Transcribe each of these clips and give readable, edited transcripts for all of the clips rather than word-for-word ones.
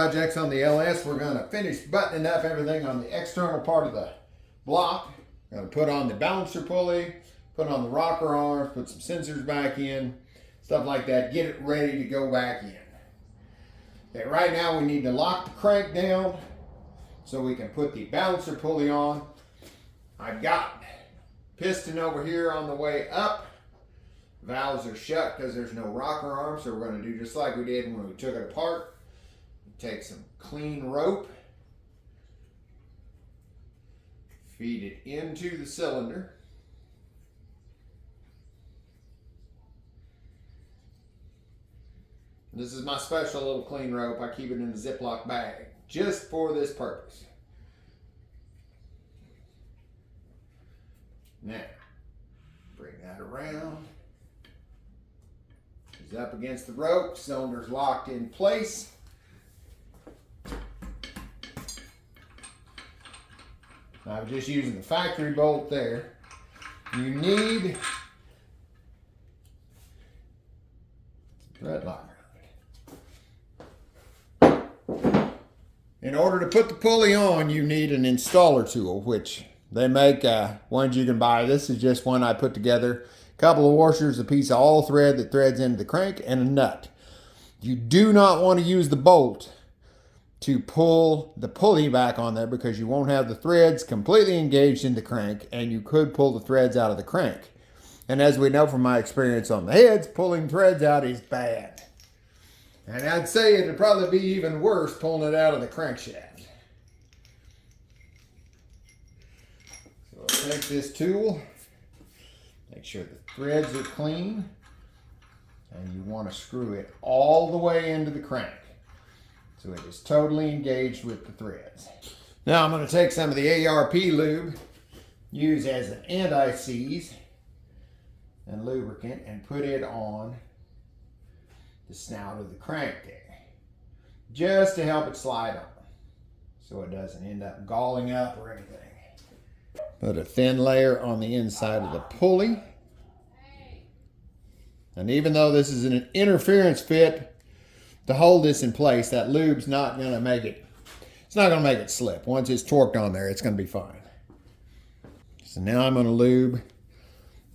projects on the LS. We're going to finish buttoning up everything on the external part of the block. Going to put on the balancer pulley, put on the rocker arms, put some sensors back in, stuff like that. Get it ready to go back in. Okay, right now we need to lock the crank down so we can put the balancer pulley on. I've got piston over here on the way up. Valves are shut because there's no rocker arm, so we're going to do just like we did when we took it apart. Take some clean rope, feed it into the cylinder. This is my special little clean rope. I keep it in a Ziploc bag just for this purpose. Now, bring that around. It's up against the rope, cylinder's locked in place. I'm just using the factory bolt there. You need thread locker. In order to put the pulley on, you need an installer tool, which they make ones you can buy. This is just one I put together. A couple of washers, a piece of all thread that threads into the crank, and a nut. You do not want to use the bolt to pull the pulley back on there because you won't have the threads completely engaged in the crank, and you could pull the threads out of the crank. And as we know from my experience on the heads, pulling threads out is bad. And I'd say it'd probably be even worse pulling it out of the crankshaft. So I'll take this tool, make sure the threads are clean, and you want to screw it all the way into the crank so it is totally engaged with the threads. Now I'm going to take some of the ARP lube, used as an anti-seize and lubricant, and put it on the snout of the crank there, just to help it slide on, so it doesn't end up galling up or anything. Put a thin layer on the inside of the pulley. And even though this is an interference fit, to hold this in place, that lube's not going to make it, it's not going to make it slip. Once it's torqued on there, it's going to be fine. So now I'm going to lube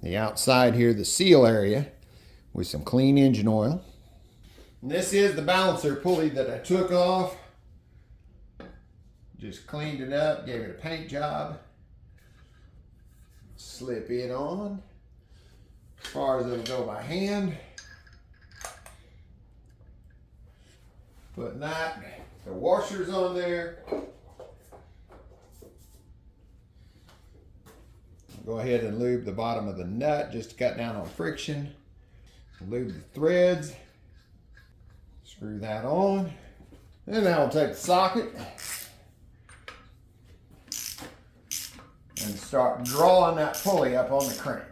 the outside here, the seal area, with some clean engine oil. And this is the balancer pulley that I took off. Just cleaned it up, gave it a paint job. Slip it on as far as it'll go by hand. Putting that, the washers on there. Go ahead and lube the bottom of the nut just to cut down on friction. Lube the threads. Screw that on. And now we'll take the socket and start drawing that pulley up on the crank.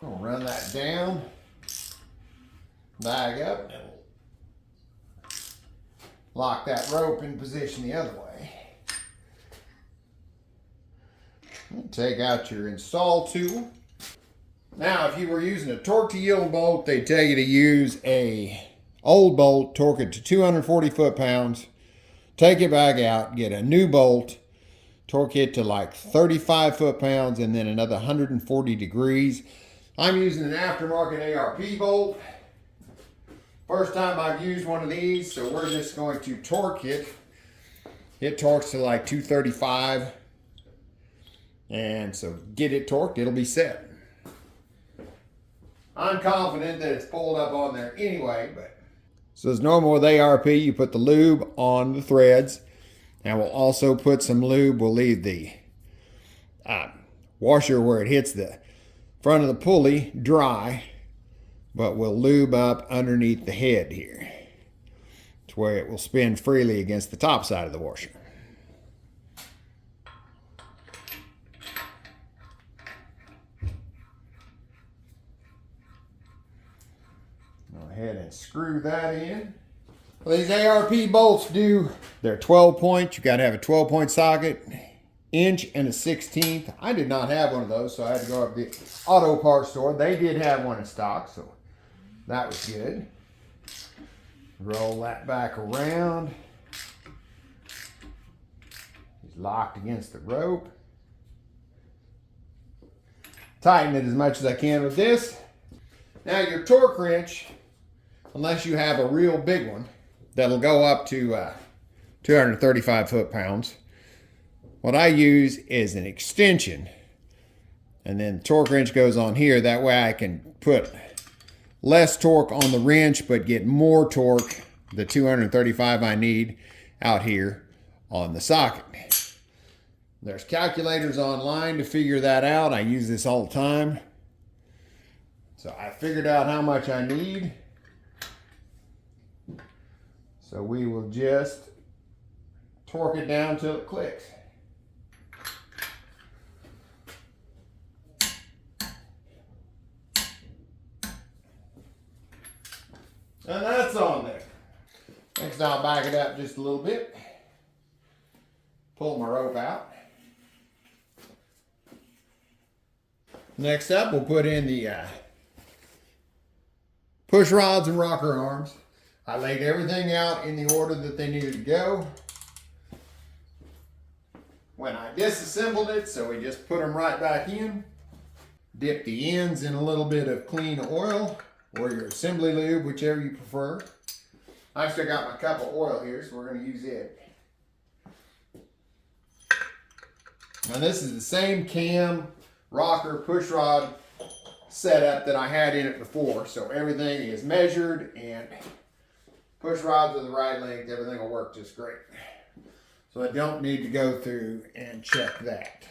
We'll run that down, bag up, and lock that rope in position the other way. And take out your install tool. Now, if you were using a torque to yield bolt, they tell you to use a old bolt, torque it to 240 foot-pounds, take it back out, get a new bolt, torque it to like 35 foot-pounds, and then another 140 degrees. I'm using an aftermarket ARP bolt. First time I've used one of these, so we're just going to torque it. It torques to like 235. And so get it torqued, it'll be set. I'm confident that it's pulled up on there anyway, but. So as normal with ARP, you put the lube on the threads. And we'll also put some lube. We'll leave the washer where it hits the front of the pulley dry, but we'll lube up underneath the head here to where it will spin freely against the top side of the washer. Go ahead and screw that in. Well, these ARP bolts they're 12 points. You got to have a 12-point socket. inch and a 1/16. I did not have one of those, so I had to go up to the auto parts store. They did have one in stock, so that was good. Roll that back around. He's locked against the rope. Tighten it as much as I can with this. Now your torque wrench, unless you have a real big one, that'll go up to 235 foot-pounds. What I use is an extension, and then the torque wrench goes on here. That way I can put less torque on the wrench, but get more torque, the 235 I need, out here on the socket. There's calculators online to figure that out. I use this all the time. So I figured out how much I need. So we will just torque it down till it clicks. And that's on there. Next, I'll back it up just a little bit. Pull my rope out. Next up, we'll put in the push rods and rocker arms. I laid everything out in the order that they needed to go. When I disassembled it, so we just put them right back in. Dip the ends in a little bit of clean oil or your assembly lube, whichever you prefer. I've still got my cup of oil here, so we're going to use it. Now this is the same cam, rocker, push rod setup that I had in it before. So everything is measured and push rods are the right length. Everything will work just great. So I don't need to go through and check that.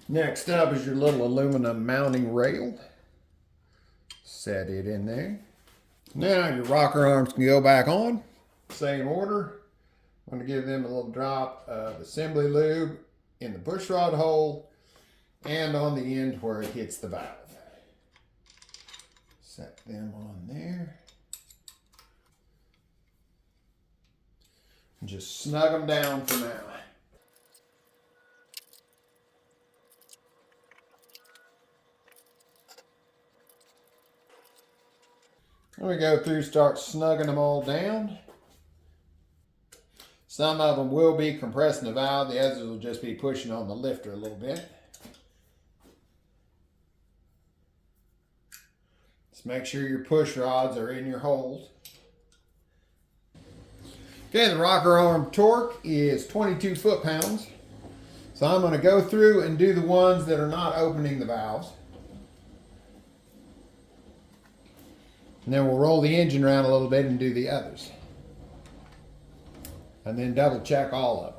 Next up is your little aluminum mounting rail. Set it in there. Now your rocker arms can go back on. Same order. I'm going to give them a little drop of assembly lube in the push rod hole and on the end where it hits the valve. Set them on there. And just snug them down for now. When we go through, start snugging them all down. Some of them will be compressing the valve, the others will just be pushing on the lifter a little bit. Just make sure your push rods are in your holes. Okay, the rocker arm torque is 22 foot-pounds. So I'm going to go through and do the ones that are not opening the valves. And then we'll roll the engine around a little bit and do the others. And then double check all of them.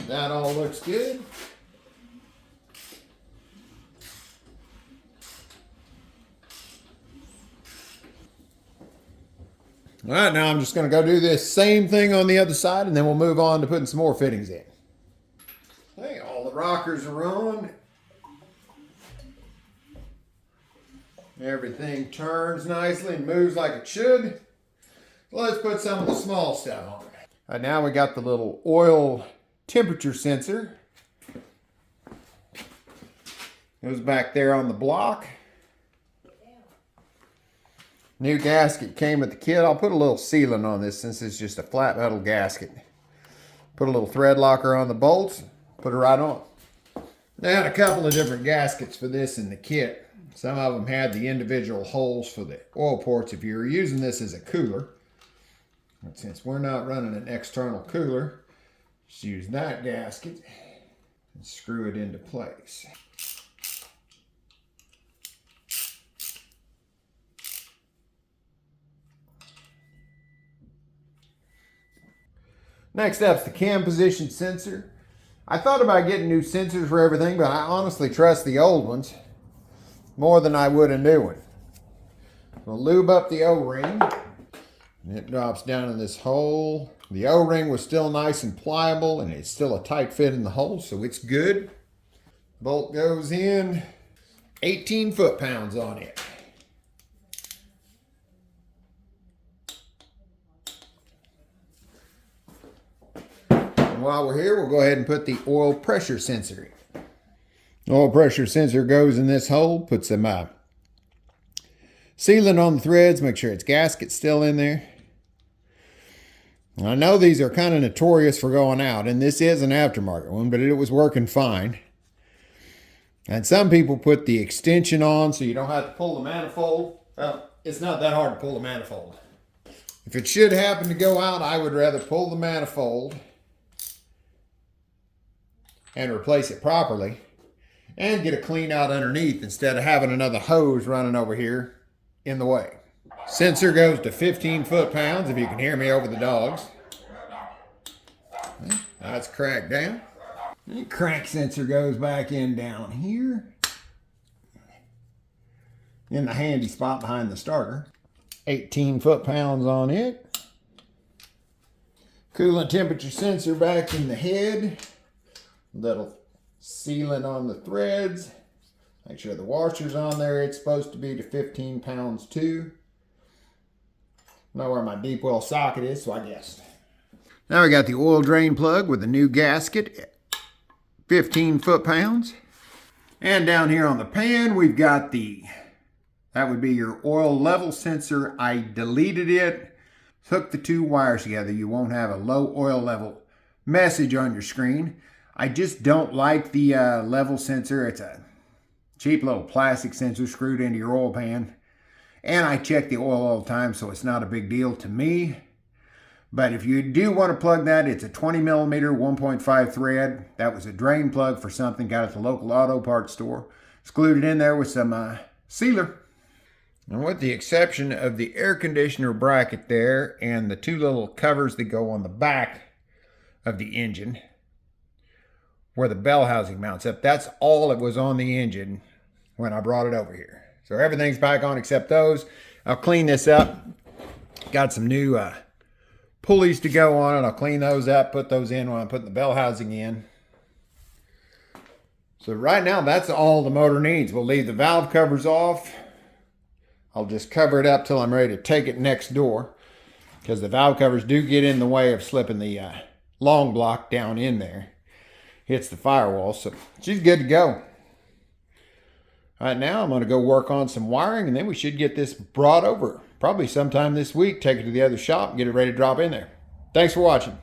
That all looks good. All right, now I'm just going to go do this same thing on the other side, and then we'll move on to putting some more fittings in. Okay, all the rockers are on. Everything turns nicely and moves like it should. So let's put some of the small stuff on. All right, now we got the little oil temperature sensor. Goes back there on the block. New gasket came with the kit. I'll put a little sealant on this since it's just a flat metal gasket. Put a little thread locker on the bolts. Put it right on. They had a couple of different gaskets for this in the kit. Some of them had the individual holes for the oil ports if you were using this as a cooler. But since we're not running an external cooler, Just use that gasket and screw it into place. Next up's the cam position sensor. I thought about getting new sensors for everything, but I honestly trust the old ones more than I would a new one. We'll lube up the O-ring. And it drops down in this hole. The O-ring was still nice and pliable, and it's still a tight fit in the hole, so it's good. Bolt goes in. 18 foot-pounds on it. And while we're here, we'll go ahead and put the oil pressure sensor in. Oil pressure sensor goes in this hole. Put some sealant on the threads. Make sure its gasket's still in there. I know these are kind of notorious for going out, and this is an aftermarket one, but it was working fine. And some people put the extension on so you don't have to pull the manifold. Well, it's not that hard to pull the manifold. If it should happen to go out, I would rather pull the manifold and replace it properly and get a clean out underneath instead of having another hose running over here in the way. Sensor goes to 15 foot-pounds, if you can hear me over the dogs. That's cracked down. The crank sensor goes back in down here in the handy spot behind the starter. 18 foot-pounds on it. Coolant temperature sensor back in the head. Little sealant on the threads. Make sure the washer's on there. It's supposed to be to 15 pounds too. Know where my deep well socket is, so I guessed. Now we got the oil drain plug with a new gasket, 15 foot-pounds. And down here on the pan, we've got that would be your oil level sensor. I deleted it, hooked the two wires together. You won't have a low oil level message on your screen. I just don't like the level sensor. It's a cheap little plastic sensor screwed into your oil pan. And I check the oil all the time, so it's not a big deal to me. But if you do want to plug that, it's a 20 millimeter 1.5 thread. That was a drain plug for something, got at the local auto parts store. Screwed it in there with some sealer. And with the exception of the air conditioner bracket there and the two little covers that go on the back of the engine, where the bell housing mounts up, that's all that was on the engine when I brought it over here. So everything's back on except those. I'll clean this up. Got some new pulleys to go on it. I'll clean those up, put those in when I'm putting the bell housing in. So right now, that's all the motor needs. We'll leave the valve covers off. I'll just cover it up till I'm ready to take it next door, because the valve covers do get in the way of slipping the long block down in there. Hits the firewall, so she's good to go. Right now, I'm going to go work on some wiring, and then we should get this brought over. Probably sometime this week, take it to the other shop, and get it ready to drop in there. Thanks for watching.